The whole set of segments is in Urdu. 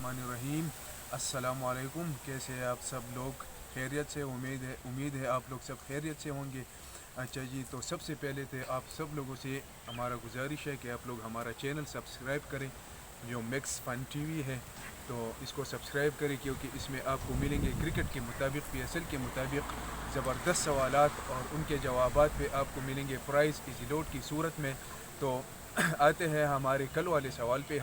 الرحمن الرحیم۔ السلام علیکم، کیسے ہیں آپ سب لوگ؟ خیریت سے؟ امید ہے آپ لوگ سب خیریت سے ہوں گے۔ اچھا جی، تو سب سے پہلے تو آپ سب لوگوں سے ہمارا گزارش ہے کہ آپ لوگ ہمارا چینل سبسکرائب کریں، جو میکس فن ٹی وی ہے، تو اس کو سبسکرائب کریں، کیونکہ اس میں آپ کو ملیں گے کرکٹ کے مطابق، پی ایس ایل کے مطابق زبردست سوالات، اور ان کے جوابات پہ آپ کو ملیں گے پرائز ایزی لوڈ کی صورت میں۔ تو آتے ہیں ہمارے کل والے سوال پہ،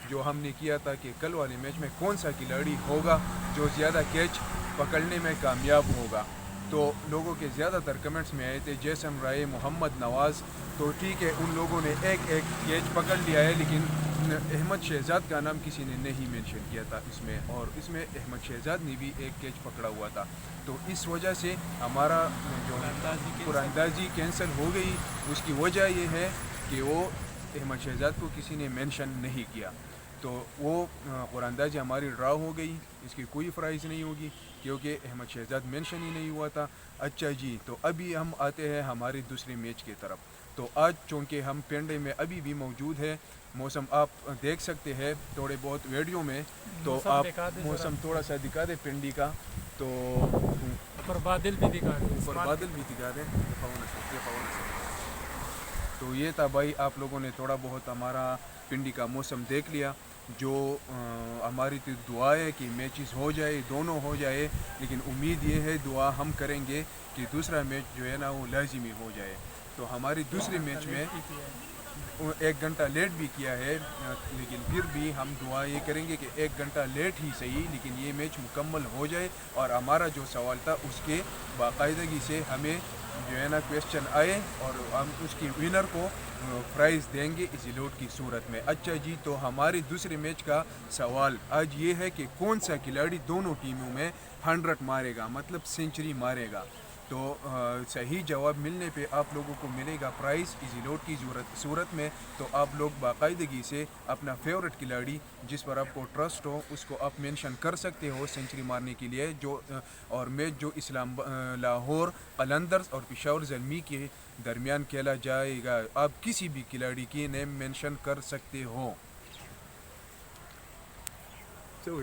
جو ہم نے کیا تھا کہ کل والے میچ میں کون سا کھلاڑی ہوگا جو زیادہ کیچ پکڑنے میں کامیاب ہوگا۔ تو لوگوں کے زیادہ تر کمنٹس میں آئے تھے جیسن رائے، محمد نواز۔ تو ٹھیک ہے، ان لوگوں نے ایک کیچ پکڑ لیا ہے، لیکن احمد شہزاد کا نام کسی نے نہیں مینشن کیا تھا اس میں، اور اس میں احمد شہزاد نے بھی ایک کیچ پکڑا ہوا تھا۔ تو اس وجہ سے ہمارا جو قراندازی کینسل ہو گئی، اس کی وجہ یہ ہے کہ وہ احمد شہزاد کو کسی نے مینشن نہیں کیا، تو وہ قراندازی ہماری ڈرا ہو گئی، اس کی کوئی پرائز نہیں ہوگی کیونکہ احمد شہزاد مینشن ہی نہیں ہوا تھا۔ اچھا جی، تو ابھی ہم آتے ہیں ہمارے دوسرے میچ کی طرف۔ تو آج چونکہ ہم پنڈے میں ابھی بھی موجود ہے، موسم آپ دیکھ سکتے ہیں تھوڑے بہت ویڈیو میں، تو آپ موسم تھوڑا سا دکھا دیں پنڈی کا، تو اوپر بادل بھی دکھا دیں، اوپر بادل بھی دکھا دیں۔ تو یہ تھا بھائی، آپ لوگوں نے تھوڑا بہت ہمارا پنڈی کا موسم دیکھ لیا۔ جو ہماری تو دعا ہے کہ میچز ہو جائے، دونوں ہو جائے، لیکن امید یہ ہے، دعا ہم کریں گے کہ دوسرا میچ جو ہے نا وہ لازمی ہو جائے۔ تو ہماری دوسرے میچ میں 1 گھنٹہ لیٹ بھی کیا ہے، لیکن پھر بھی ہم دعا یہ کریں گے کہ 1 گھنٹہ لیٹ ہی صحیح، لیکن یہ میچ مکمل ہو جائے، اور ہمارا جو سوال تھا اس کے باقاعدگی سے ہمیں جو ہے نا کویسچن آئے، اور ہم اس کی ونر کو پرائز دیں گے ایزی لوڈ کی صورت میں۔ اچھا جی، تو ہمارے دوسرے میچ کا سوال آج یہ ہے کہ کون سا کھلاڑی دونوں ٹیموں میں 100 مارے گا، مطلب سینچری مارے گا۔ تو صحیح جواب ملنے پہ آپ لوگوں کو ملے گا پرائز ایزی لوڈ کی صورت میں۔ تو آپ لوگ باقاعدگی سے اپنا فیورٹ کھلاڑی جس پر آپ کو ٹرسٹ ہو اس کو آپ مینشن کر سکتے ہو سینچری مارنے کے لیے، اور میچ جو لاہور قلندرز اور پشاور زلمی کے درمیان کھیلا جائے گا، آپ کسی بھی کھلاڑی کی نیم مینشن کر سکتے ہو۔